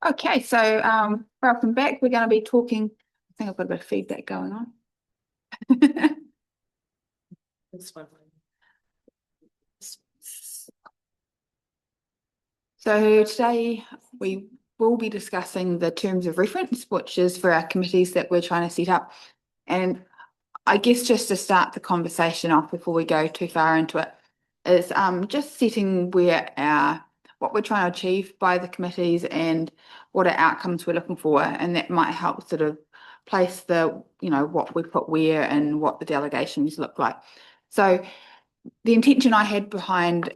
Okay, so welcome back. We're going to be talking. I think I've got a bit of feedback going on. So today we will be discussing the terms of reference, which is for our committees that we're trying to set up. And I guess just to start the conversation off before we go too far into it, is just setting what we're trying to achieve by the committees and what our outcomes we're looking for, and that might help sort of place what we put where and what the delegations look like. So the intention I had behind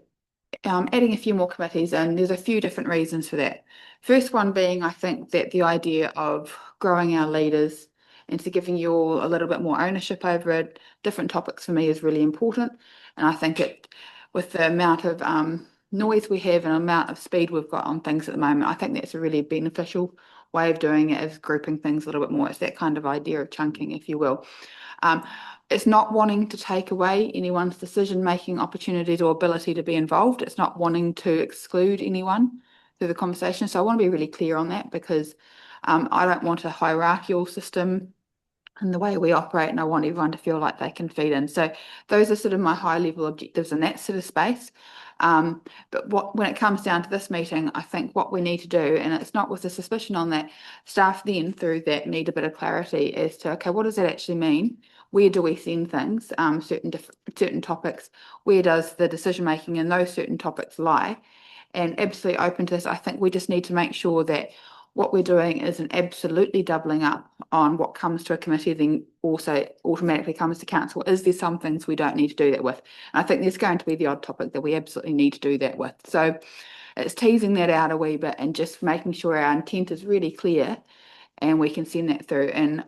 adding a few more committees, and there's a few different reasons for that. First one being, I think that the idea of growing our leaders and to giving you all a little bit more ownership over it, different topics for me is really important. And I think with the amount of noise we have and amount of speed we've got on things at the moment, I think that's a really beneficial way of doing it, is grouping things a little bit more. It's that kind of idea of chunking, if you will. It's not wanting to take away anyone's decision-making opportunities or ability to be involved. It's not wanting to exclude anyone through the conversation. So I want to be really clear on that, because I don't want a hierarchical system in the way we operate, and I want everyone to feel like they can feed in. So those are sort of my high-level objectives in that sort of space. But when it comes down to this meeting, I think what we need to do, and it's not with a suspicion on that, staff then through that need a bit of clarity as to, okay, what does that actually mean? Where do we send things, certain topics? Where does the decision making in those certain topics lie? And absolutely open to this. I think we just need to make sure that what we're doing isn't absolutely doubling up on what comes to a committee, then also automatically comes to council. Is there some things we don't need to do that with? And I think there's going to be the odd topic that we absolutely need to do that with. So it's teasing that out a wee bit and just making sure our intent is really clear and we can send that through. And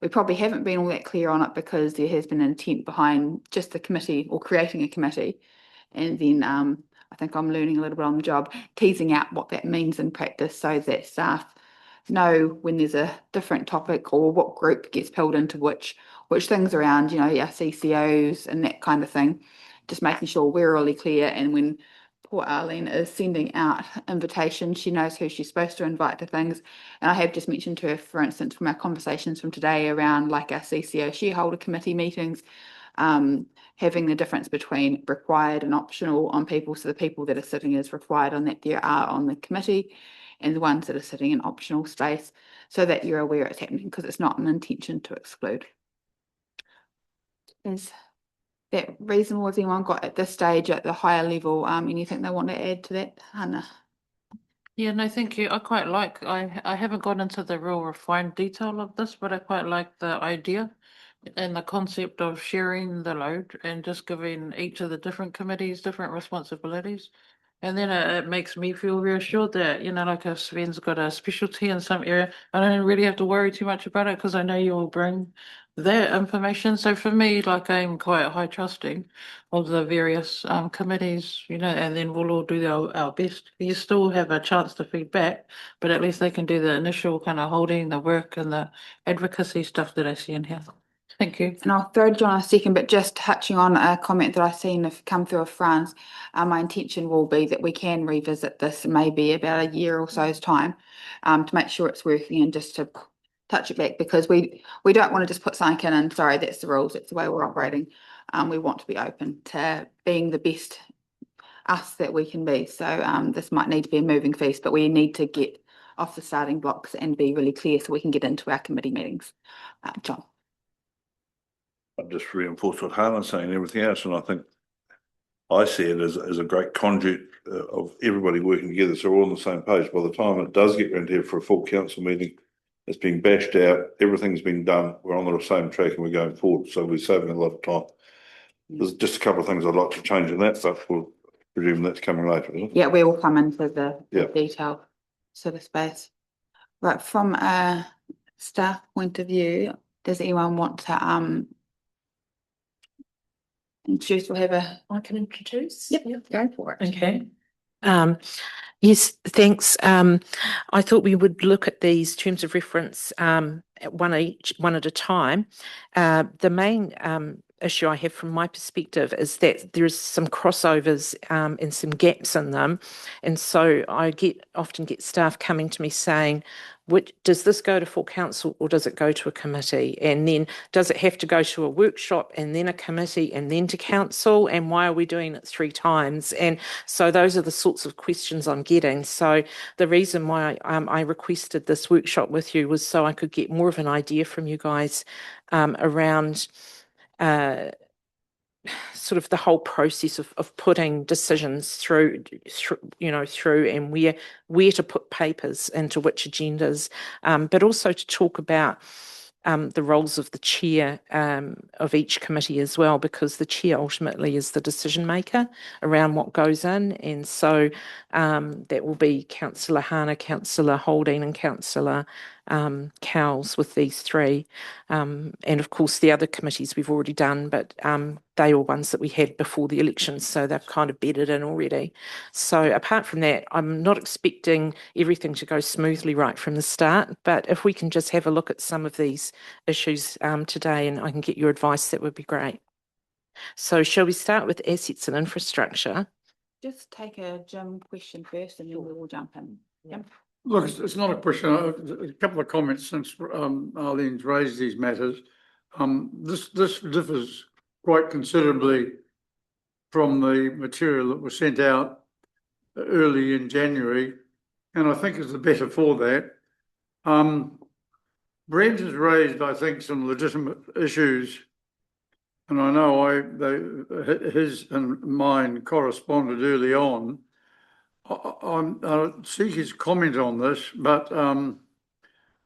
we probably haven't been all that clear on it because there has been an intent behind just the committee or creating a committee. And then I think I'm learning a little bit on the job, teasing out what that means in practice so that staff know when there's a different topic or what group gets pulled into which things around, our CCOs and that kind of thing. Just making sure we're really clear, and when poor Arlene is sending out invitations, she knows who she's supposed to invite to things. And I have just mentioned to her, for instance, from our conversations from today around like our CCO shareholder committee meetings, having the difference between required and optional on people. So the people that are sitting as required on that there are on the committee, and the ones that are sitting in optional space, so that you're aware it's happening, because it's not an intention to exclude. Is that reasonable? Has anyone got at this stage at the higher level anything they want to add to that, Hannah? Yeah, no, thank you. I haven't gone into the real refined detail of this, but I quite like the idea and the concept of sharing the load and just giving each of the different committees different responsibilities. And then it makes me feel reassured that, like if Sven's got a specialty in some area, I don't really have to worry too much about it because I know you'll bring that information. So for me, like I'm quite high trusting of the various committees, and then we'll all do our best. You still have a chance to feedback, but at least they can do the initial kind of holding the work and the advocacy stuff that I see in here. Thank you. And I'll throw to John in a second, but just touching on a comment that I've seen have come through of Franz, my intention will be that we can revisit this maybe about a year or so's time, to make sure it's working, and just to touch it back, because we don't want to just put something in and sorry, that's the rules, that's the way we're operating. We want to be open to being the best us that we can be. So this might need to be a moving feast, but we need to get off the starting blocks and be really clear so we can get into our committee meetings. John. I'll just reinforce what Hannah's saying and everything else, and I think I see it as a great conduit of everybody working together, so we're all on the same page. By the time it does get round here for a full council meeting, it's been bashed out, everything's been done, we're on the same track and we're going forward, so we're saving a lot of time. There's just a couple of things I'd like to change in that, but we'll presume that's coming later, isn't it? Yeah, we will come into the detail sort of space. Right, from a staff point of view, does anyone want to introduce or have a... I can introduce. Yep, go for it. Okay. Yes, thanks. I thought we would look at these terms of reference one at a time. The main issue I have from my perspective is that there is some crossovers and some gaps in them. And so I often get staff coming to me saying, does this go to full council or does it go to a committee? And then does it have to go to a workshop and then a committee and then to council? And why are we doing it 3 times? And so those are the sorts of questions I'm getting. So the reason why I requested this workshop with you was so I could get more of an idea from you guys around sort of the whole process of putting decisions through, and where to put papers into which agendas, but also to talk about the roles of the chair of each committee as well, because the chair ultimately is the decision maker around what goes in. And so that will be Councillor Hannah, Councillor Holding and Councillor Cowles with these 3. And of course the other committees we've already done, but they were ones that we had before the elections, so they've kind of bedded in already. So apart from that, I'm not expecting everything to go smoothly right from the start, but if we can just have a look at some of these issues today and I can get your advice, that would be great. So shall we start with assets and infrastructure? Just take a Jim question first and then we'll jump in. Jim? Look, it's not a question. A couple of comments since Arlene's raised these matters. This differs quite considerably from the material that was sent out early in January, and I think is the better for that. Brent has raised, I think, some legitimate issues, and I know his and mine corresponded early on. I'll seek his comment on this, but I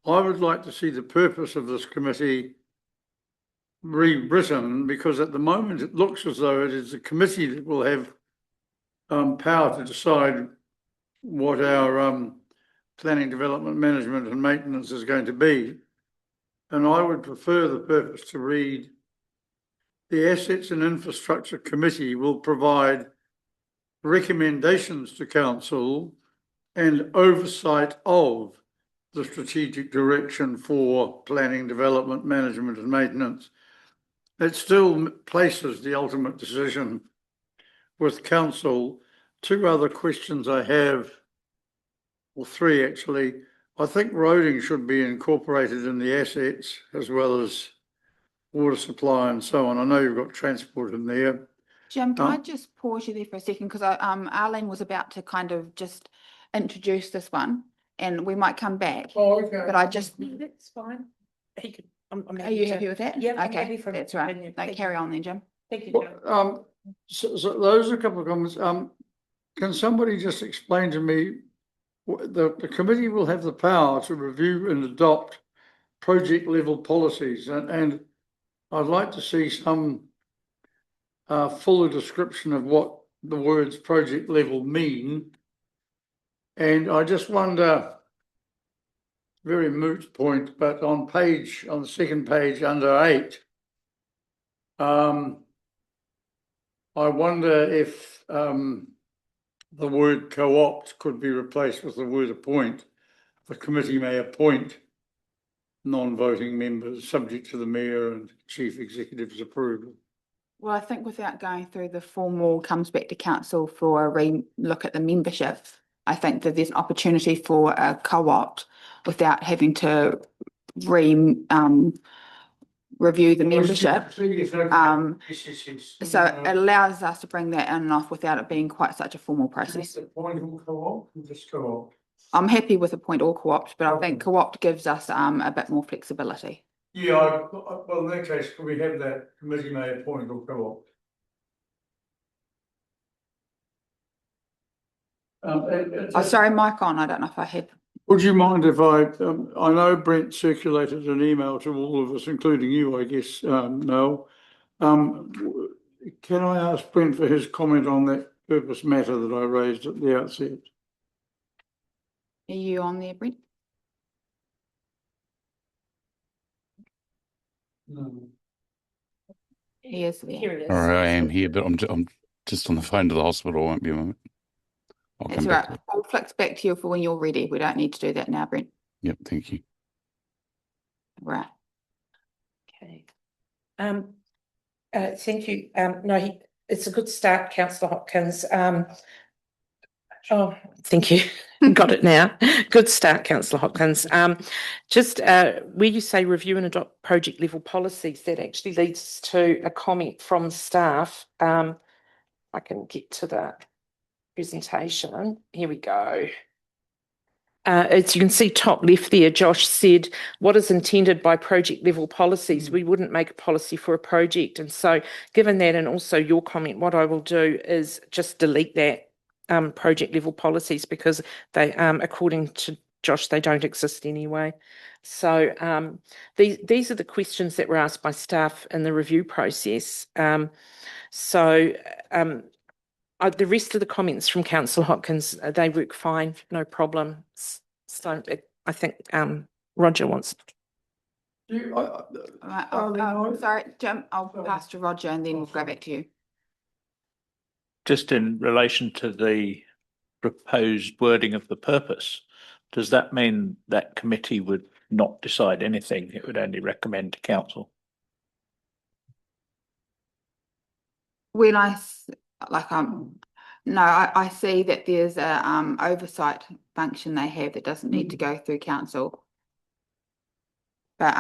would like to see the purpose of this committee rewritten, because at the moment it looks as though it is the committee that will have power to decide what our planning, development, management and maintenance is going to be. And I would prefer the purpose to read, the Assets and Infrastructure Committee will provide recommendations to council and oversight of the strategic direction for planning, development, management and maintenance. It still places the ultimate decision with council. 2 other questions I have, or 3 actually. I think roading should be incorporated in the assets as well as water supply and so on. I know you've got transport in there. Jim, can I just pause you there for a second? Because Arlene was about to kind of just introduce this one and we might come back. Oh, okay. But I just, That's fine. He could. I'm are you happy with that? Yeah, I'm Okay, happy for that's an right. opinion. No, Thank carry on then, Jim. Thank you. Well, so those are a couple of comments. Can somebody just explain to me, the committee will have the power to review and adopt project level policies, and I'd like to see some fuller description of what the words project level mean. And I just wonder, very moot point, but on the second page under 8, I wonder if the word co-opt could be replaced with the word appoint. The committee may appoint non-voting members subject to the mayor and chief executive's approval. Well, I think without going through the formal comes back to council for a re-look at the membership, I think that there's an opportunity for a co-opt without having to review the membership. So it allows us to bring that in and off without it being quite such a formal process. Appoint or co-opt, or just co-opt? I'm happy with appoint or co-opt, but I think co-opt gives us a bit more flexibility. Yeah, well, in that case, could we have that committee may appoint or co-opt? Oh, sorry, mic on. I don't know if I had. Would you mind if I know Brent circulated an email to all of us, including you, I guess, Noel. Can I ask Brent for his comment on that purpose matter that I raised at the outset? Are you on there, Brent? No. He is there. Here it is. All right, I am here, but I'm just on the phone to the hospital. Won't be a moment. I'll That's come back. right. I'll flex back to you for when you're ready. We don't need to do that now, Brent. Yep, thank you. Right. Okay. Thank you. No, it's a good start, councillor Hopkins. Oh, thank you. Got it now. Good start, councillor Hopkins. Just where you say review and adopt project level policies, that actually leads to a comment from staff. I can get to the presentation. Here we go. As you can see top left there, Josh said, what is intended by project level policies? We wouldn't make a policy for a project. And so given that, and also your comment, what I will do is just delete that project level policies, because they, according to Josh, they don't exist anyway. So these are the questions that were asked by staff in the review process. The rest of the comments from Councillor Hopkins, they work fine, no problem. So I think Roger wants. Sorry, Jim, I'll pass to Roger and then we'll go back to you. Just in relation to the proposed wording of the purpose, does that mean that committee would not decide anything? It would only recommend to council? When I see that there's a oversight function they have that doesn't need to go through council. But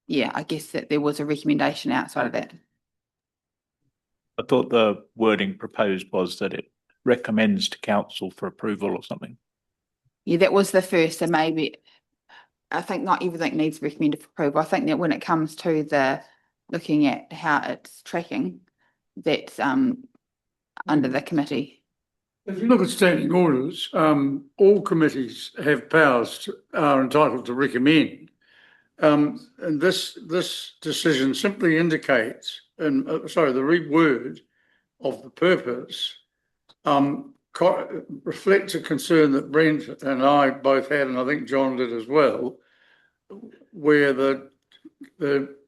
yeah, I guess that there was a recommendation outside of that. I thought the wording proposed was that it recommends to council for approval or something. Yeah, that was the first, and maybe I think not everything needs recommended for approval. I think that when it comes to the looking at how it's tracking, that's under the committee. If you look at standing orders, all committees have powers are entitled to recommend. And this decision simply indicates, and the reword of the purpose reflects a concern that Brent and I both had, and I think John did as well, where the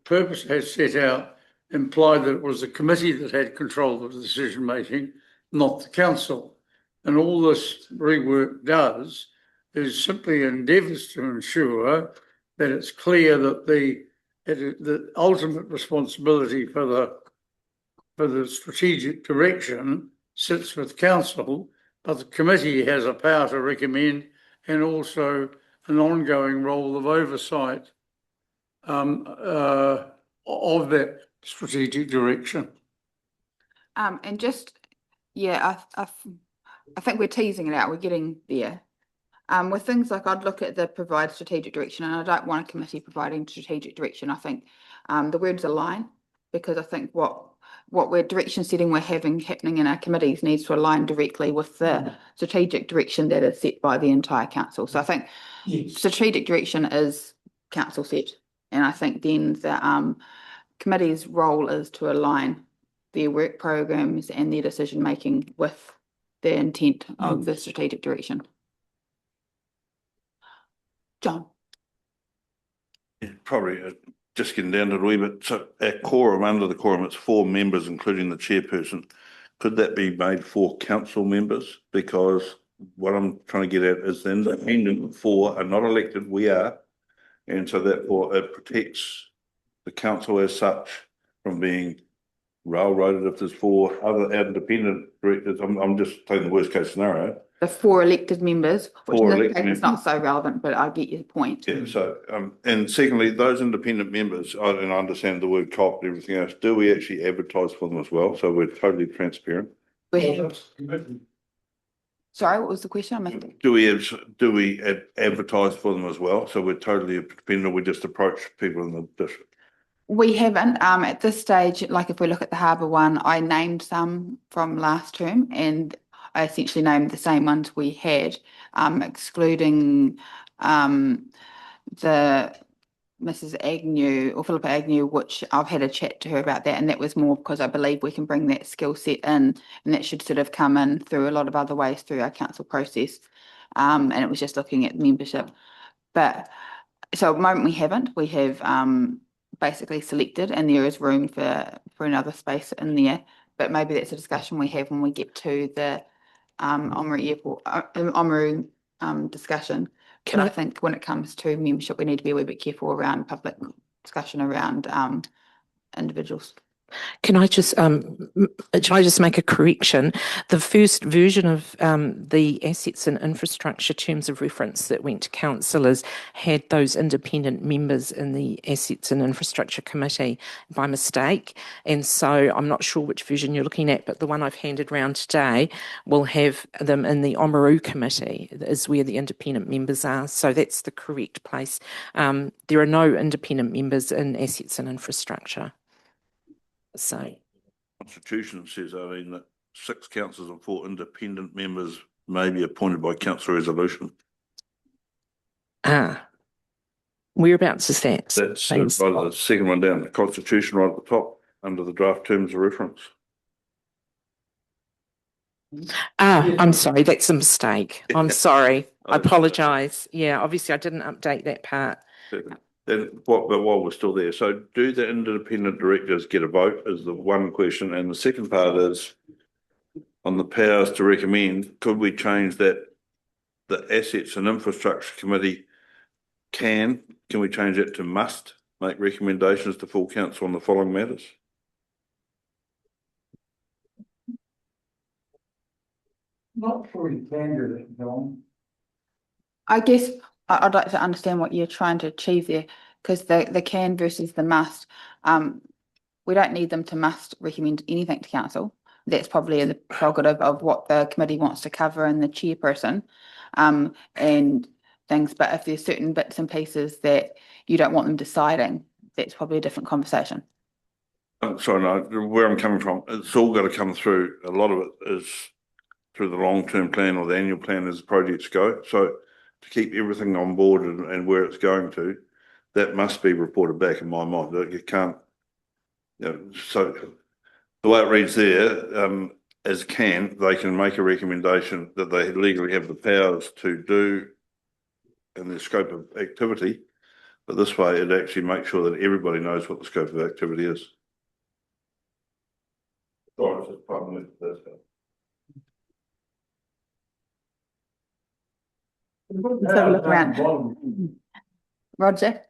purpose has set out implied that it was the committee that had control of the decision making, not the council. And all this rework does is simply endeavours to ensure that it's clear that the ultimate responsibility for the strategic direction sits with council, but the committee has a power to recommend and also an ongoing role of oversight of that strategic direction. And just, yeah, I think we're teasing it out. We're getting there. With things like I'd look at the provide strategic direction, and I don't want a committee providing strategic direction. I think the words align, because I think what we're direction setting we're having happening in our committees needs to align directly with the strategic direction that is set by the entire council. So I think strategic direction is council set, and I think then the committee's role is to align their work programs and their decision making with the intent of the strategic direction. John. Yeah, probably just getting down to it a wee bit. So at quorum, under the quorum, it's 4 members, including the chairperson. Could that be made 4 council members? Because what I'm trying to get at is the independent 4 are not elected, we are. And so therefore it protects the council as such from being railroaded if there's 4 other independent directors. I'm just taking the worst case scenario. The 4 elected members, which 4 in this elected case is not so relevant, but I get your point. Yeah, so, and secondly, those independent members, and I understand the word COP and everything else, do we actually advertise for them as well? So we're totally transparent. Sorry, what was the question? I missed it. Do we advertise for them as well? So we're totally independent, or we just approach people in the district? We haven't, at this stage, like if we look at the harbour one, I named some from last term, and I essentially named the same ones we had, excluding the Mrs. Agnew or Philippa Agnew, which I've had a chat to her about that, and that was more because I believe we can bring that skill set in, and that should sort of come in through a lot of other ways through our council process. And it was just looking at membership. But so at the moment we haven't. We have basically selected, and there is room for another space in there. But maybe that's a discussion we have when we get to the Oamaru Airport, Oamaru discussion. I think when it comes to membership, we need to be a wee bit careful around public discussion around individuals. Can I just make a correction? The first version of the assets and infrastructure terms of reference that went to councillors had those independent members in the assets and infrastructure committee by mistake, and so I'm not sure which version you're looking at, but the one I've handed round today will have them in the Oamaru committee, is where the independent members are. So that's the correct place. There are no independent members in assets and infrastructure. So, Constitution says, Eileen, that 6 councillors and 4 independent members may be appointed by council resolution. whereabouts is that? That's Please. by the second one down, the Constitution right at the top, under the draft terms of reference. I'm sorry, that's a mistake. I'm sorry. I Oh, apologise. Yeah, obviously I didn't update that part. Then but while we're still there, so do the independent directors get a vote is the one question, and the second part is on the powers to recommend, could we change that the assets and infrastructure committee can we change it to must make recommendations to full council on the following matters? Not fully candidate, John. I guess I'd like to understand what you're trying to achieve there, because the can versus the must, we don't need them to must recommend anything to council. That's probably the prerogative of what the committee wants to cover and the chairperson, and things. But if there's certain bits and pieces that you don't want them deciding, that's probably a different conversation. Sorry, no, where I'm coming from, it's all got to come through. A lot of it is through the long-term plan or the annual plan as projects go. So to keep everything on board and where it's going to, that must be reported back in my mind. You can't, so the way it reads there, as they can make a recommendation that they legally have the powers to do in the scope of activity. But this way it actually makes sure that everybody knows what the scope of activity is. Sorry, it's just probably this. Let's have a look around. Roger?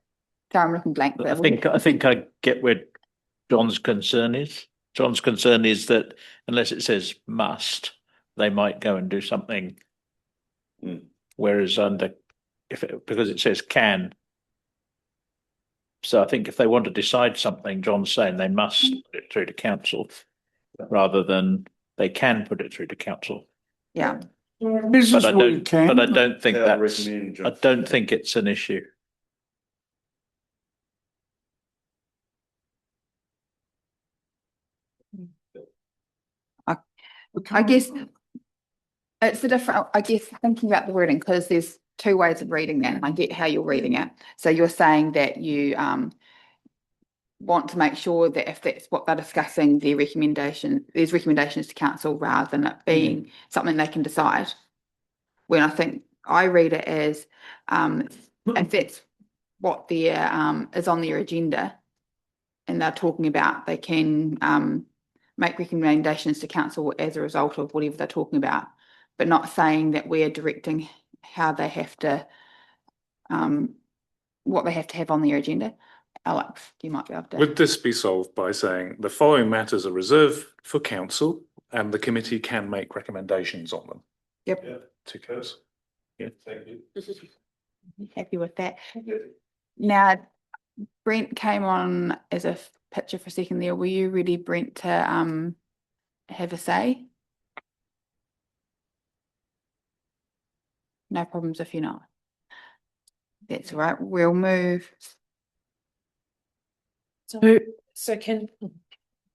Sorry, I'm looking blank. I think I get where John's concern is. John's concern is that unless it says must, they might go and do something. Whereas because it says can. So I think if they want to decide something, John's saying they must put it through to council rather than they can put it through to council. Yeah. But I don't think Yeah, that's, recommend, John. I don't think it's an issue. I guess it's thinking about the wording, because there's 2 ways of reading that, and I get how you're reading it. So you're saying that you want to make sure that if that's what they're discussing, there's recommendations to council rather than it being something they can decide. When I think I read it as if that's what their is on their agenda and they're talking about, they can make recommendations to council as a result of whatever they're talking about, but not saying that we're directing how they have to what they have to have on their agenda. Alex, you might be able to. Would this be solved by saying the following matters are reserved for council and the committee can make recommendations on them? Yep. To council. Yeah, thank you. Happy with that. Now, Brent came on as a picture for a second there. Were you ready, Brent, to have a say? No problems if you're not. That's all right. We'll move. So can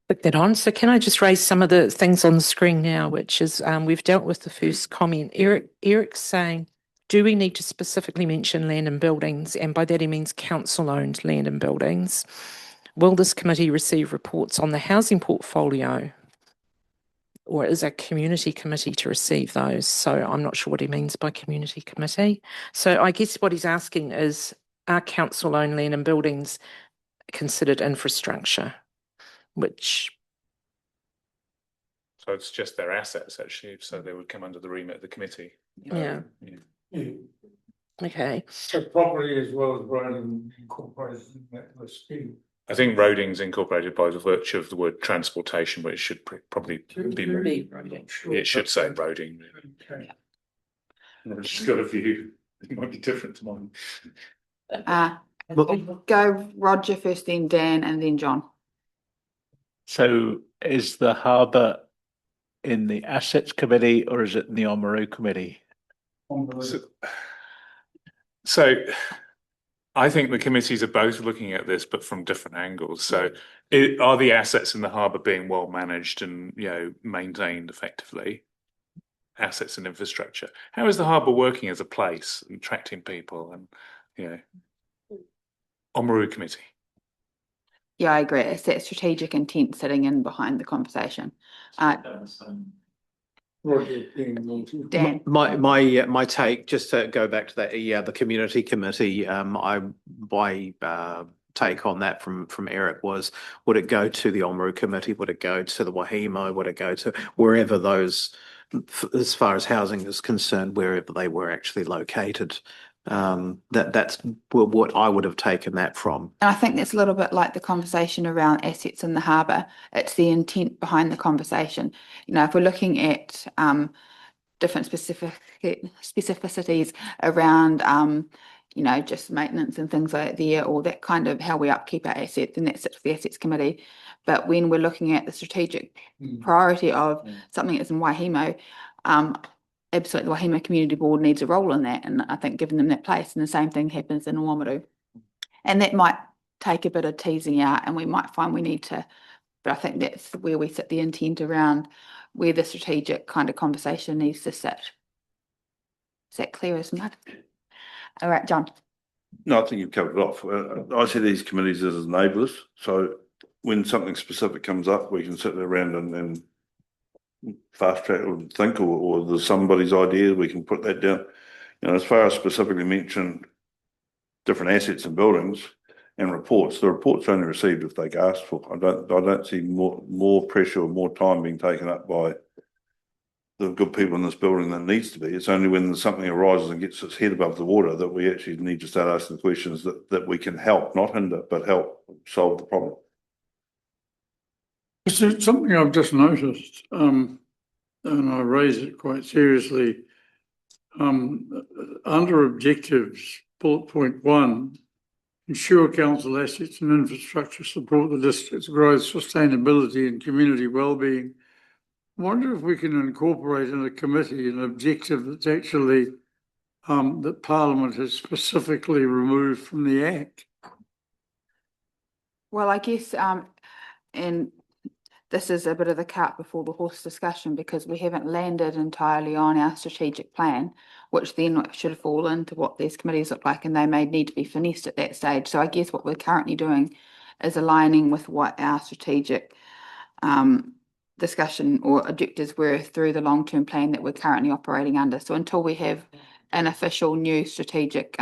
click that on. So can I just raise some of the things on the screen now, which is we've dealt with the first comment. Eric's saying, do we need to specifically mention land and buildings? And by that he means council-owned land and buildings. Will this committee receive reports on the housing portfolio? Or is a community committee to receive those? So I'm not sure what he means by community committee. So I guess what he's asking is, are council-owned land and buildings considered infrastructure? Which... So it's just their assets actually, so they would come under the remit of the committee. Yeah. Okay. So property as well as running corporations, that was scheme. I think roading's incorporated by the virtue of the word transportation, but it should probably be, it should say roading. Okay. I've just got a view, it might be different to mine. Go Roger first, then Dan, and then John. So is the harbour in the assets committee or is it in the Oamaru committee? So I think the committees are both looking at this, but from different angles. So are the assets in the harbour being well managed and, you know, maintained effectively? Assets and infrastructure. How is the harbour working as a place, and attracting people and, you know, Oamaru committee? Yeah, I agree. It's that strategic intent sitting in behind the conversation. Dan. My take, just to go back to that, the community committee, my take on that from Eric was, would it go to the Oamaru committee? Would it go to the Wahimo? Would it go to wherever those, as far as housing is concerned, wherever they were actually located? That's what I would have taken that from. And I think that's a little bit like the conversation around assets in the harbour. It's the intent behind the conversation. You know, if we're looking at different specificities around you know, just maintenance and things like that, or that kind of how we upkeep our assets, and that sits with the assets committee. But when we're looking at the strategic priority of something that's in Wahimo, absolutely, the Wahimo Community Board needs a role in that, and I think giving them that place, and the same thing happens in Oamaru. And that might take a bit of teasing out, and we might find we need to, but I think that's where we set the intent around where the strategic kind of conversation needs to sit. Is that clear as mud? All right, John. No, I think you've covered it off. I see these committees as enablers. So when something specific comes up, we can sit around and fast track or think, or there's somebody's idea, we can put that down. You know, as far as specifically mentioned different assets and buildings and reports, the reports are only received if they get asked for. I don't see more pressure or more time being taken up by the good people in this building than needs to be. It's only when something arises and gets its head above the water that we actually need to start asking the questions that we can help, not hinder, but help solve the problem. So something I've just noticed, and I raise it quite seriously, under objectives, bullet point 1, ensure council assets and infrastructure support the district's growth, sustainability and community wellbeing. I wonder if we can incorporate in a committee an objective that's actually that Parliament has specifically removed from the Act. Well, I guess, and this is a bit of the cart before the horse discussion, because we haven't landed entirely on our strategic plan, which then should fall into what these committees look like, and they may need to be finessed at that stage. So I guess what we're currently doing is aligning with what our strategic discussion or objectives were through the long-term plan that we're currently operating under. So until we have an official new strategic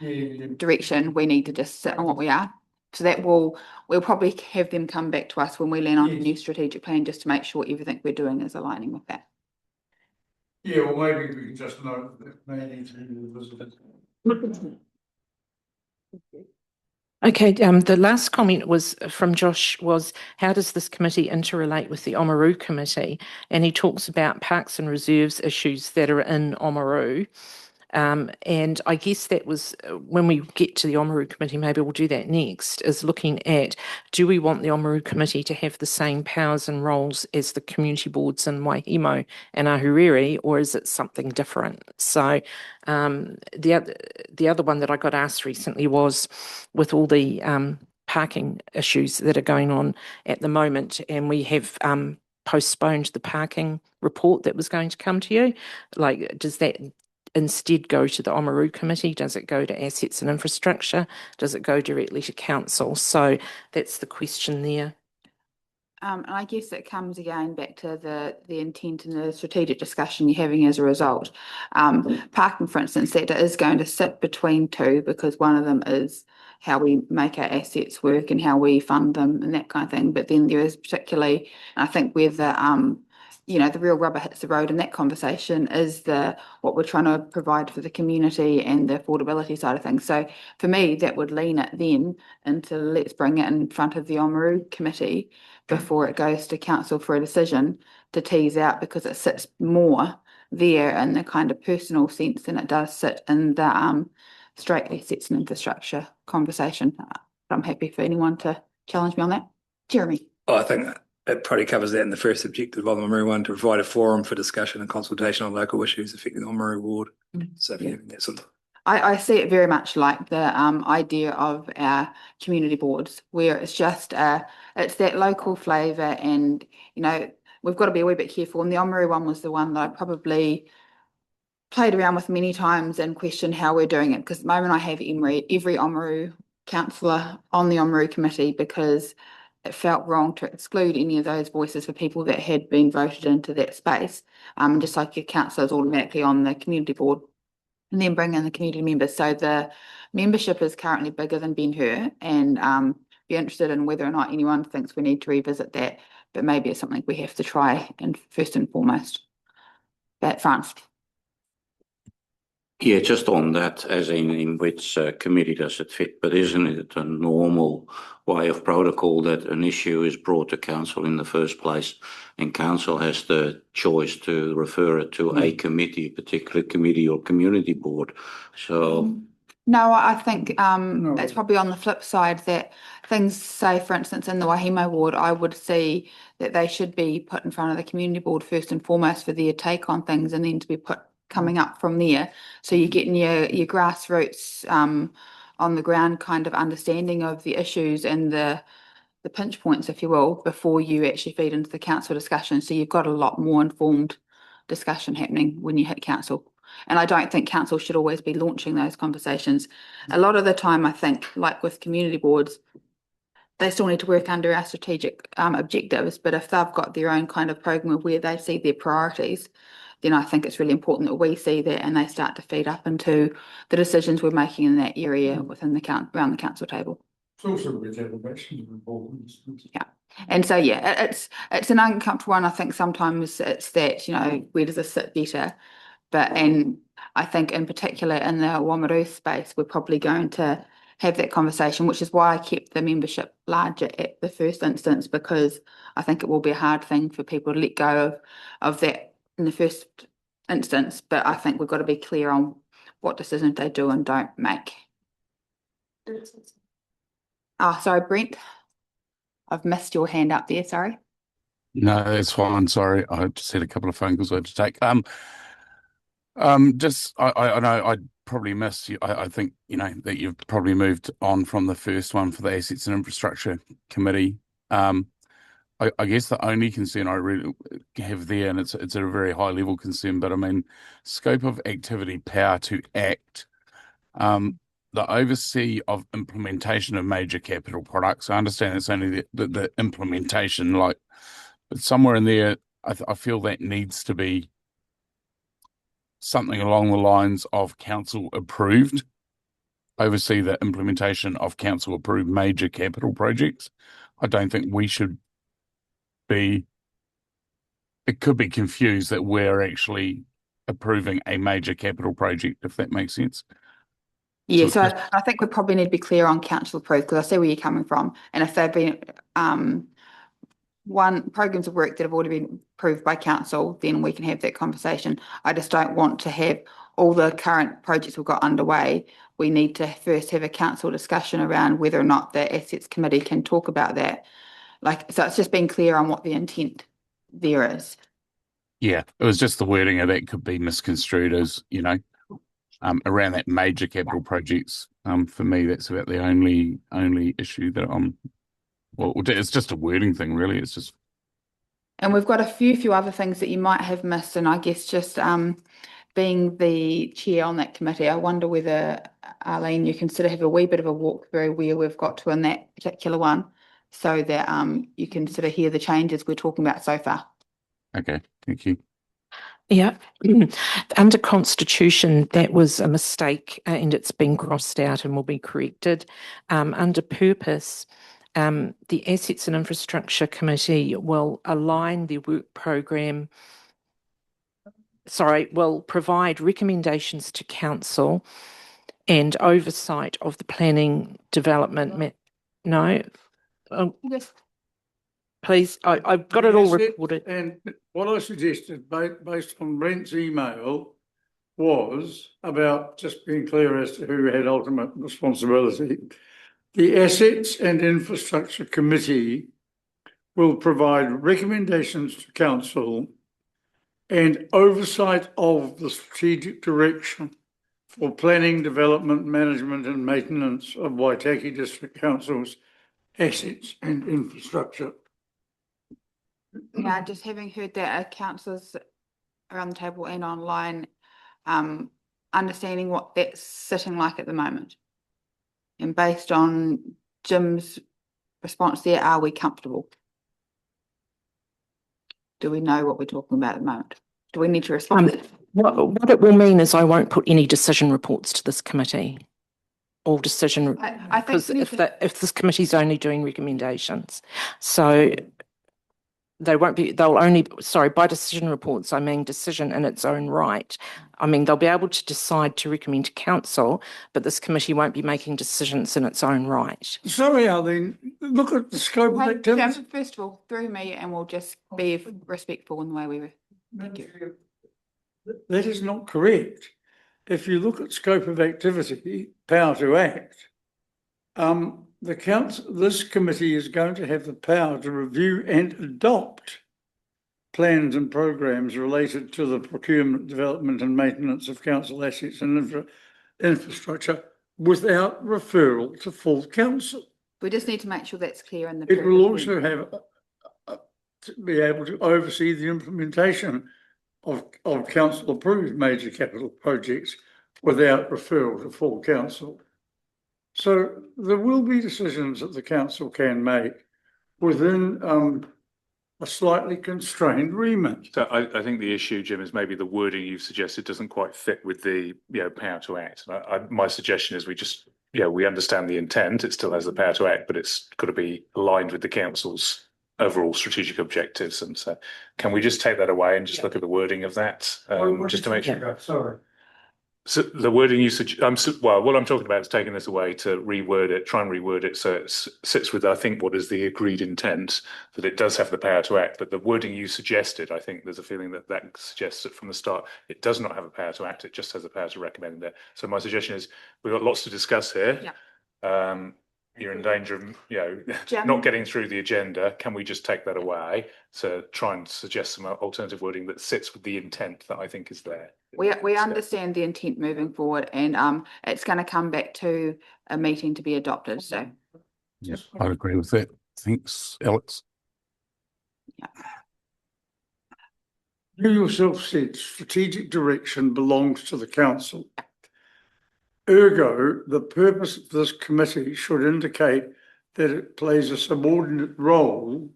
direction, we need to just sit on what we are. So that we'll probably have them come back to us when we land on a new strategic plan, just to make sure everything we're doing is aligning with that. Yeah, well, maybe we can just note that may need to be revisited. Okay, the last comment was from Josh was, how does this committee interrelate with the Oamaru committee? And he talks about parks and reserves issues that are in Oamaru. And I guess that was, when we get to the Oamaru committee, maybe we'll do that next, is looking at, do we want the Oamaru committee to have the same powers and roles as the community boards in Wahimo and Ahuriri, or is it something different? So the other one that I got asked recently was, with all the parking issues that are going on at the moment, and we have postponed the parking report that was going to come to you, like, does that instead go to the Oamaru committee? Does it go to assets and infrastructure? Does it go directly to council? So that's the question there. And I guess it comes again back to the intent and the strategic discussion you're having as a result. Parking, for instance, that is going to sit between two, because one of them is how we make our assets work and how we fund them and that kind of thing. But then there is particularly, I think, where the you know, the real rubber hits the road in that conversation is what we're trying to provide for the community and the affordability side of things. So for me, that would lean it then into let's bring it in front of the Oamaru committee before it goes to council for a decision to tease out, because it sits more there in the kind of personal sense than it does sit in the straight assets and infrastructure conversation. I'm happy for anyone to challenge me on that. Jeremy. Oh, I think it probably covers that in the first objective of the Oamaru one, to provide a forum for discussion and consultation on local issues affecting the Oamaru ward. So Yeah. that's it. I see it very much like the idea of our community boards, where it's just it's that local flavour, and you know, we've got to be a wee bit careful. And the Oamaru one was the one that I probably played around with many times and questioned how we're doing it, because at the moment I have every Oamaru councillor on the Oamaru committee, because it felt wrong to exclude any of those voices for people that had been voted into that space. Just like your councillors automatically on the community board, and then bring in the community members. So the membership is currently bigger than Ben-Hur, and be interested in whether or not anyone thinks we need to revisit that, but maybe it's something we have to try and first and foremost. But France. Yeah, just on that, as in which committee does it fit? But isn't it a normal way of protocol that an issue is brought to council in the first place, and council has the choice to refer it to a committee, particular committee or community board? So no, I think it's probably on the flip side that things, say for instance in the Wahimo ward, I would see that they should be put in front of the community board first and foremost for their take on things, and then to be coming up from there. So you're getting your grassroots on the ground kind of understanding of the issues and the pinch points, if you will, before you actually feed into the council discussion. So you've got a lot more informed discussion happening when you hit council. And I don't think council should always be launching those conversations. A lot of the time, I think, like with community boards, they still need to work under our strategic objectives, but if they've got their own kind of program of where they see their priorities, then I think it's really important that we see that and they start to feed up into the decisions we're making in that area within around the council table. It's also regeneration important. Yeah. And so, yeah, it's an uncomfortable one. I think sometimes it's that, you know, where does this sit better? And I think in particular in the Oamaru space, we're probably going to have that conversation, which is why I kept the membership larger at the first instance, because I think it will be a hard thing for people to let go of that in the first instance. But I think we've got to be clear on what decisions they do and don't make. Oh, sorry, Brent. I've missed your hand up there, sorry. No, that's fine. Sorry, I just had a couple of phone calls I had to take. Just I know I probably missed you. I think, you know, that you've probably moved on from the first one for the Assets and Infrastructure Committee. I guess the only concern I really have there, and it's a very high level concern, but I mean, scope of activity, power to act, the oversee of implementation of major capital products. I understand it's only the implementation, like, but somewhere in there, I feel that needs to be something along the lines of council approved, oversee the implementation of council approved major capital projects. I don't think we should be, it could be confused that we're actually approving a major capital project, if that makes sense. Yeah, so I think we probably need to be clear on council approved, because I see where you're coming from. And if they've been programs of work that have already been approved by council, then we can have that conversation. I just don't want to have all the current projects we've got underway. We need to first have a council discussion around whether or not the Assets Committee can talk about that. So it's just being clear on what the intent there is. Yeah, it was just the wording of that could be misconstrued as, you know, around that major capital projects. For me, that's about the only issue that well, it's just a wording thing, really. It's just. And we've got a few other things that you might have missed, and I guess just being the chair on that committee, I wonder whether, Arlene, you consider have a wee bit of a walkthrough where we've got to in that particular one, so that you can sort of hear the changes we're talking about so far. Okay, thank you. Yeah, under Constitution, that was a mistake and it's been crossed out and will be corrected. Under Purpose, The Assets and Infrastructure Committee will align their work program, will provide recommendations to council and oversight of the planning development. No, Yes. please, I've got it all Yes, recorded. And what I suggested, based on Brent's email, was about just being clear as to who had ultimate responsibility. The Assets and Infrastructure Committee will provide recommendations to council and oversight of the strategic direction for planning, development, management and maintenance of Waitaki District Council's assets and infrastructure. Now, just having heard that our councillors around the table and online, understanding what that's sitting like at the moment. And based on Jim's response there, are we comfortable? Do we know what we're talking about at the moment? Do we need to respond? What it will mean is I won't put any decision reports to this committee. All decision, I think if this committee's only doing recommendations. So they'll only, by decision reports, I mean decision in its own right. I mean, they'll be able to decide to recommend to council, but this committee won't be making decisions in its own right. Sorry, Arlene, look at the scope of activity. First of all, through me, and we'll just be respectful in the way we were. Thank you. That is not correct. If you look at scope of activity, power to act, this committee is going to have the power to review and adopt plans and programs related to the procurement, development and maintenance of council assets and infrastructure without referral to full council. We just need to make sure that's clear in the. It will also have to be able to oversee the implementation of council approved major capital projects without referral to full council. So there will be decisions that the council can make within a slightly constrained remit. So I think the issue, Jim, is maybe the wording you've suggested doesn't quite fit with the power to act. My suggestion is we just we understand the intent. It still has the power to act, but it's got to be aligned with the council's overall strategic objectives. And so, can we just take that away and just look at the wording of that, just to make sure? Sorry. So the wording you suggest, what I'm talking about is taking this away to reword it, try and reword it so it sits with, I think, what is the agreed intent, that it does have the power to act. But the wording you suggested, I think there's a feeling that suggests that from the start, it does not have a power to act. It just has the power to recommend it. So my suggestion is we've got lots to discuss here. Yeah. You're in danger of not getting through the agenda. Can we just take that away to try and suggest some alternative wording that sits with the intent that I think is there? We understand the intent moving forward, and it's going to come back to a meeting to be adopted. So yes, I agree with that. Thanks, Alex. Yeah. You yourself said strategic direction belongs to the council. Ergo, the purpose of this committee should indicate that it plays a subordinate role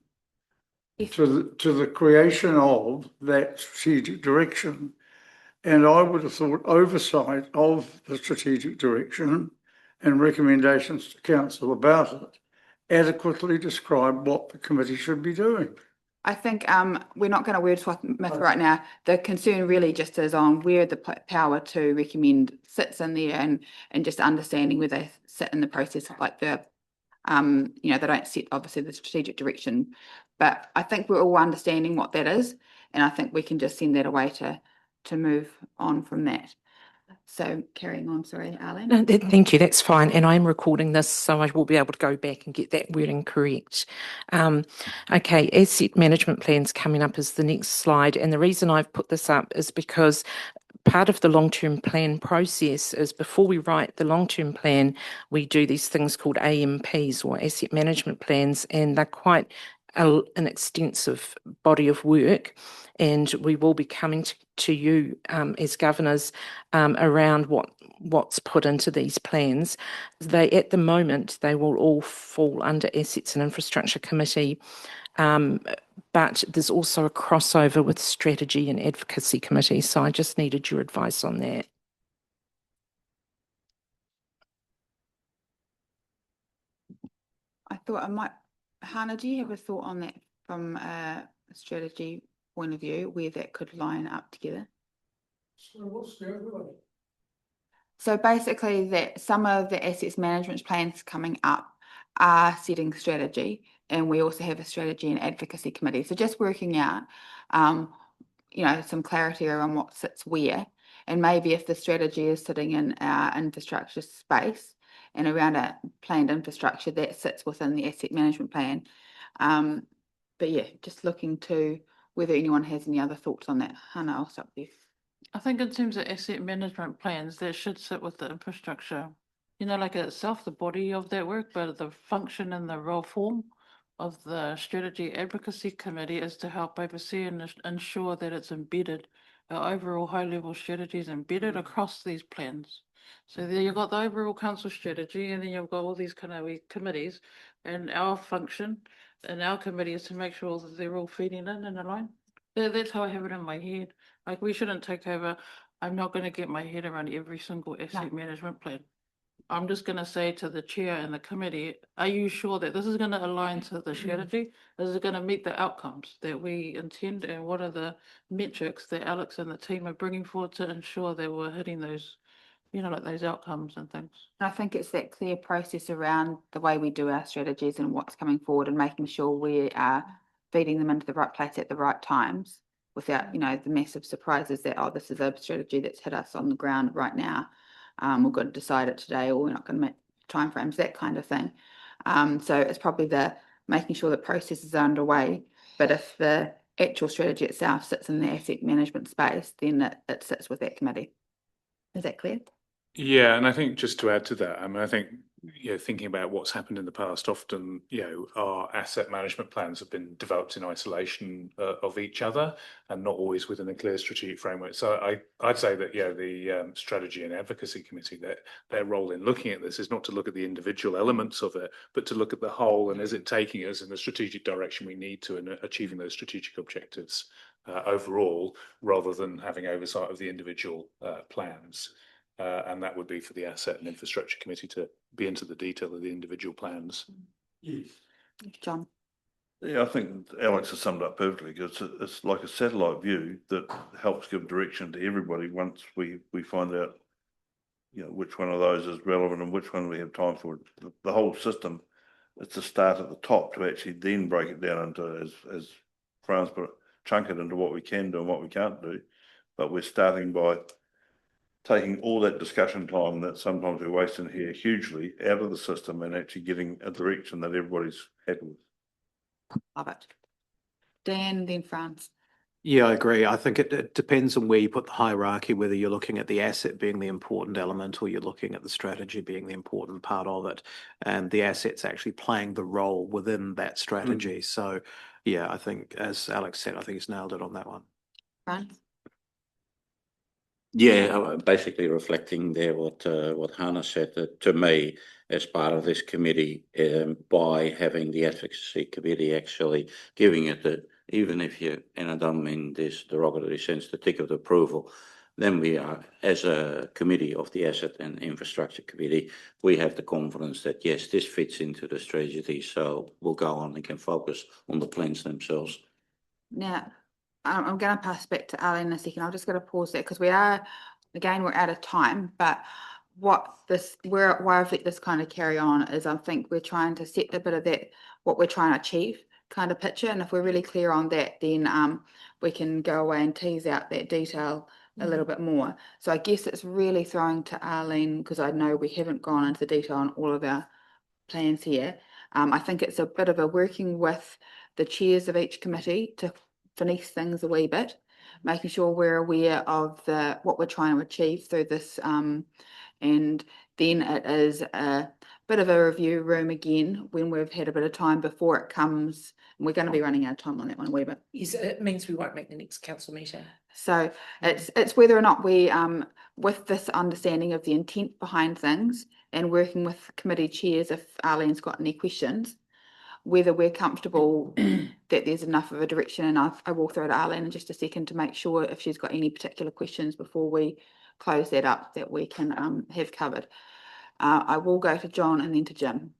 to the creation of that strategic direction. And I would have thought oversight of the strategic direction and recommendations to council about it adequately describe what the committee should be doing. I think we're not going to wordsmith right now. The concern really just is on where the power to recommend sits in there, and just understanding where they sit in the process of like the, they don't set obviously the strategic direction, but I think we're all understanding what that is, and I think we can just send that away to move on from that. So carrying on, sorry, Arlene. No, thank you, that's fine. And I'm recording this, so I will be able to go back and get that wording correct. Okay, asset management plans coming up is the next slide. And the reason I've put this up is because part of the long-term plan process is before we write the long-term plan, we do these things called AMPs, or asset management plans, and they're quite an extensive body of work, and we will be coming to you as governors around what's put into these plans. At the moment, they will all fall under Assets and Infrastructure Committee, but there's also a crossover with Strategy and Advocacy Committee, so I just needed your advice on that. I thought I might, Hannah, do you have a thought on that from a strategy point of view, where that could line up together? So what's the overlay? So basically that some of the assets management plans coming up are setting strategy, and we also have a strategy and advocacy committee. So just working out, some clarity around what sits where, and maybe if the strategy is sitting in our infrastructure space and around a planned infrastructure, that sits within the asset management plan. But yeah, just looking to whether anyone has any other thoughts on that. Hannah, I'll stop there. I think in terms of asset management plans, that should sit with the infrastructure. Like itself, the body of that work, but the function and the role form of the strategy advocacy committee is to help oversee and ensure that it's embedded. Our overall high level strategy is embedded across these plans. So there you've got the overall council strategy, and then you've got all these kind of committees, and our function and our committee is to make sure that they're all feeding in and aligned. That's how I have it in my head. Like, we shouldn't take over. I'm not going to get my head around every single asset management plan. I'm just going to say to the chair and the committee, are you sure that this is going to align to the strategy? Is it going to meet the outcomes that we intend? And what are the metrics that Alex and the team are bringing forward to ensure that we're hitting those, like those outcomes and things? I think it's that clear process around the way we do our strategies and what's coming forward, and making sure we are feeding them into the right place at the right times without, the massive surprises that, oh, this is a strategy that's hit us on the ground right now. We've got to decide it today, or we're not going to make timeframes, that kind of thing. So it's probably the making sure the processes are underway. But if the actual strategy itself sits in the asset management space, then it sits with that committee. Is that clear? Yeah, and I think just to add to that, I think, thinking about what's happened in the past, often, our asset management plans have been developed in isolation of each other and not always within a clear strategic framework. So I'd say that, the strategy and advocacy committee, that their role in looking at this is not to look at the individual elements of it, but to look at the whole, and is it taking us in the strategic direction we need to in achieving those strategic objectives overall, rather than having oversight of the individual plans. And that would be for the Asset and Infrastructure Committee to be into the detail of the individual plans. John? Yeah, I think Alex has summed up perfectly, because it's like a satellite view that helps give direction to everybody once we find out, which one of those is relevant and which one we have time for. The whole system, it's a start at the top to actually then break it down into, as Franz put it, chunk it into what we can do and what we can't do. But we're starting by taking all that discussion time that sometimes we waste in here hugely out of the system and actually getting a direction that everybody's happy with. Love it. Dan, then Franz. Yeah, I agree. I think it depends on where you put the hierarchy, whether you're looking at the asset being the important element or you're looking at the strategy being the important part of it, and the asset's actually playing the role within that strategy. So, yeah, I think, as Alex said, I think he's nailed it on that one. Franz? Yeah, basically reflecting there what Hannah said, to me, as part of this committee, by having the advocacy committee actually giving it even if you, and I don't mean this derogatory sense, the tick of approval, then we are, as a committee of the Asset and Infrastructure Committee, we have the confidence that yes, this fits into the strategy, so we'll go on and can focus on the plans themselves. Now, I'm going to pass back to Ali in a second. I'm just going to pause there because we're out of time. But why I've let this kind of carry on is I think we're trying to set a bit of that, what we're trying to achieve kind of picture. And if we're really clear on that, then we can go away and tease out that detail a little bit more. So I guess it's really throwing to Arlene, because I know we haven't gone into the detail on all of our plans here. I think it's a bit of a working with the chairs of each committee to finesse things a wee bit, making sure we're aware of what we're trying to achieve through this, and then it is a bit of a review room again when we've had a bit of time before it comes, and we're going to be running out of time on that one a wee bit. Yes, it means we won't make the next council meeting. So it's whether or not we, with this understanding of the intent behind things and working with committee chairs, if Arlene's got any questions, whether we're comfortable that there's enough of a direction. And I will throw to Arlene in just a second to make sure if she's got any particular questions before we close that up that we can have covered. I will go to John and then to Jim.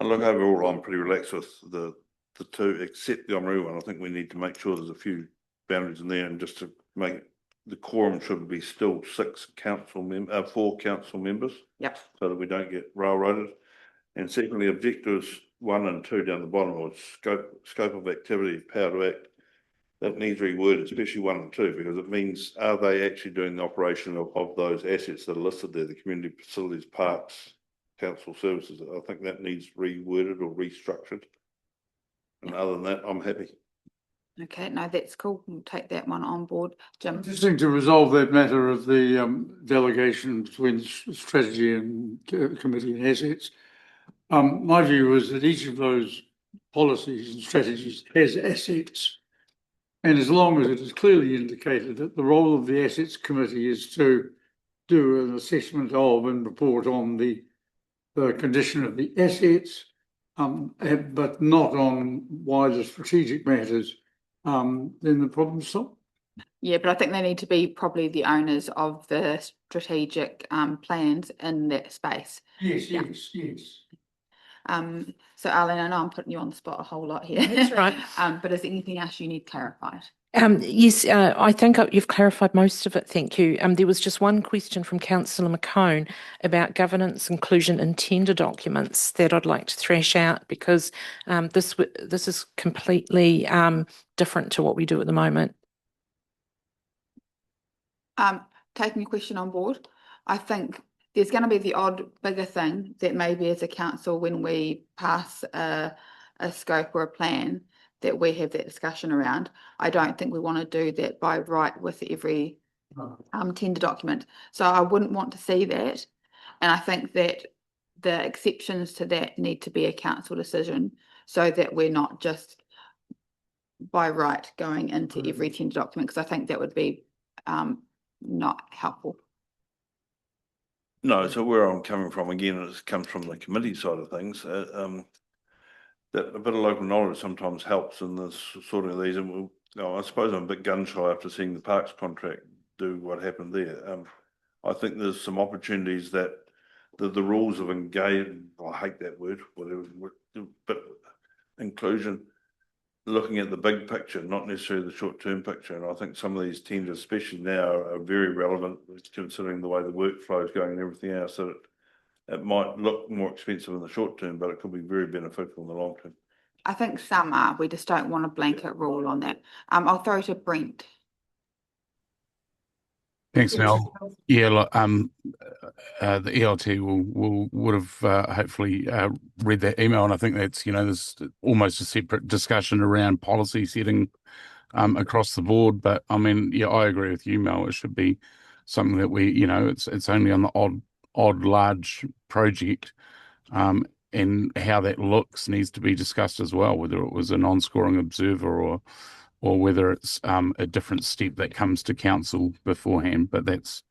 And look, overall, I'm pretty relaxed with the two, except the Oamaru one. I think we need to make sure there's a few boundaries in there, and just to make the quorum should be still 4 council members, Yep. so that we don't get railroaded. And secondly, objectives 1 and 2 down the bottom, or scope of activity, power to act. That needs reworded, especially 1 and 2, because it means, are they actually doing the operation of those assets that are listed there, the community facilities, parks, council services? I think that needs reworded or restructured. And other than that, I'm happy. Okay, no, that's cool. We'll take that one on board. Jim? Just think to resolve that matter of the delegation between strategy and committee and assets. My view is that each of those policies and strategies has assets. And as long as it is clearly indicated that the role of the assets committee is to do an assessment of and report on the condition of the assets, but not on wider strategic matters, then the problem's solved. Yeah, but I think they need to be probably the owners of the strategic plans in that space. Yes, Yeah. yes. So Arlene, I know I'm putting you on the spot a whole lot here. That's right. But is there anything else you need clarified? Yes, I think you've clarified most of it. Thank you. There was just one question from Councillor McCone about governance inclusion in tender documents that I'd like to thrash out, because this is completely different to what we do at the moment. Taking your question on board, I think there's going to be the odd bigger thing that maybe as a council, when we pass a scope or a plan, that we have that discussion around. I don't think we want to do that by right with every tender document. So I wouldn't want to see that. And I think that the exceptions to that need to be a council decision, so that we're not just by right going into every tender document, because I think that would be not helpful. No, so where I'm coming from, again, it comes from the committee side of things. That a bit of local knowledge sometimes helps in this sort of these. And I suppose I'm a bit gun shy after seeing the parks contract do what happened there. I think there's some opportunities that the rules of engagement, I hate that word, whatever, but inclusion, looking at the big picture, not necessarily the short-term picture. And I think some of these tenders, especially now, are very relevant, considering the way the workflow is going and everything else. So it might look more expensive in the short term, but it could be very beneficial in the long term. I think some are. We just don't want a blanket rule on that. I'll throw to Brent. Thanks, Mel. Yeah, look, the ELT would have hopefully read that email, and I think that's, there's almost a separate discussion around policy setting across the board. But I mean, yeah, I agree with you, Mel. It should be something that we, it's only on the odd large project, and how that looks needs to be discussed as well, whether it was a non-scoring observer or whether it's a different step that comes to council beforehand. But that's,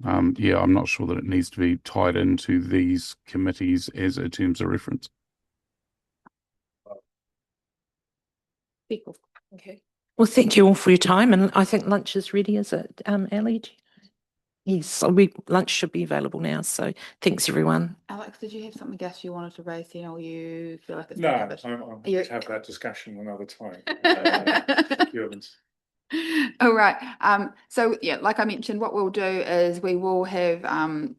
yeah, I'm not sure that it needs to be tied into these committees as a terms of reference. People. Okay. Well, thank you all for your time, and I think lunch is ready, is it, Ali? Yes, so lunch should be available now, so thanks everyone. Alex, did you have something else you wanted to raise then, or you feel like it's No, been I'm covered? to have that discussion another time. All right. So yeah, like I mentioned, what we'll do is we will have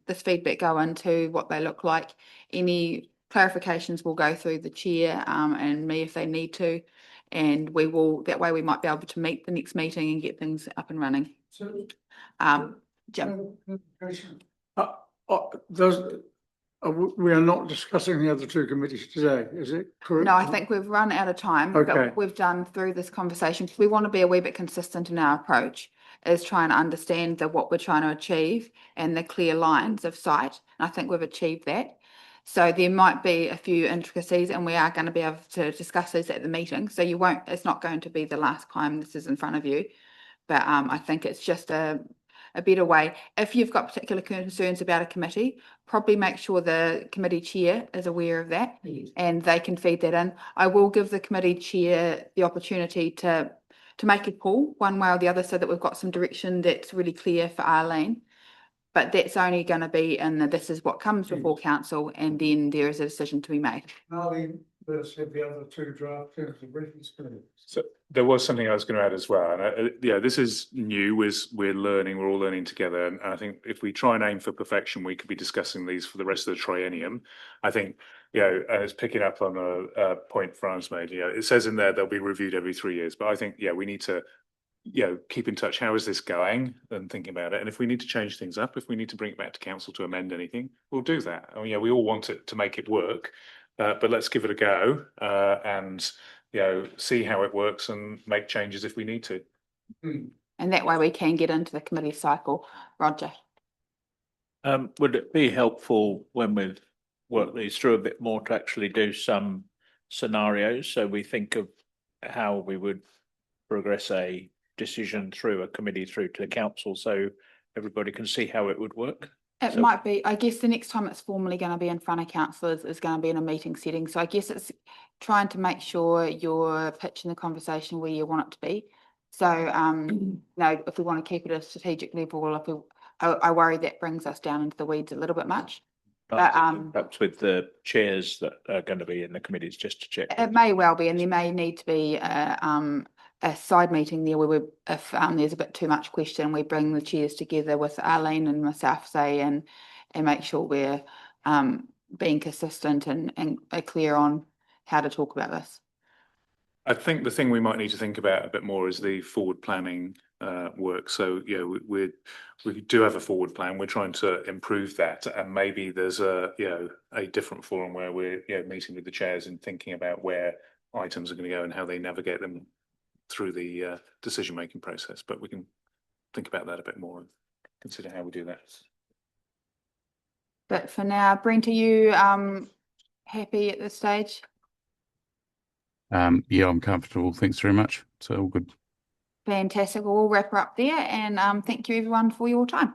this feedback go into what they look like. Any clarifications will go through the chair and me if they need to, and we will, that way we might be able to meet the next meeting and get things up and running. Jim. We are not discussing the other two committees today, is it correct? No, I think we've run out of time. Okay. But we've done through this conversation, because we want to be a wee bit consistent in our approach, is trying to understand what we're trying to achieve and the clear lines of sight. And I think we've achieved that. So there might be a few intricacies, and we are going to be able to discuss these at the meeting. So you won't, it's not going to be the last time this is in front of you. But I think it's just a better way. If you've got particular concerns about a committee, probably make sure the committee chair is aware of that, and they can feed that in. I will give the committee chair the opportunity to make a call one way or the other, so that we've got some direction that's really clear for Arlene. But that's only going to be in this is what comes before council, and then there is a decision to be made. Harley, let's have the other two draft terms of reference. So there was something I was going to add as well, and yeah, this is new. We're learning. We're all learning together, and I think if we try and aim for perfection, we could be discussing these for the rest of the triennium. I think, you know, and it's picking up on a point Franz made. You know, it says in there they'll be reviewed every 3 years, but I think, yeah, we need to, you know, keep in touch. How is this going? And thinking about it. And if we need to change things up, if we need to bring it back to council to amend anything, we'll do that. I mean, yeah, we all want it to make it work, but let's give it a go and, you know, see how it works and make changes if we need to. And that way we can get into the committee cycle. Roger. Would it be helpful when we've worked these through a bit more to actually do some scenarios? So we think of how we would progress a decision through a committee through to the council, so everybody can see how it would work. It might be, I guess the next time it's formally going to be in front of councillors is going to be in a meeting setting. So I guess it's trying to make sure you're pitching the conversation where you want it to be. So, you know, if we want to keep it at a strategic level, or if we, I worry that brings us down into the weeds a little bit much. But Perhaps with the chairs that are going to be in the committees, just to check. it may well be, and there may need to be a side meeting there where we, if there's a bit too much question, we bring the chairs together with Arlene and myself, say, and make sure we're being consistent and clear on how to talk about this. I think the thing we might need to think about a bit more is the forward planning work. So, you know, we do have a forward plan. We're trying to improve that, and maybe there's a, you know, a different forum where we're, you know, meeting with the chairs and thinking about where items are going to go and how they navigate them through the decision-making process. But we can think about that a bit more and consider how we do that. But for now, Brent, are you happy at this stage? Yeah, I'm comfortable. Thanks very much. So all good. Fantastic. We'll wrap her up there, and thank you everyone for your time.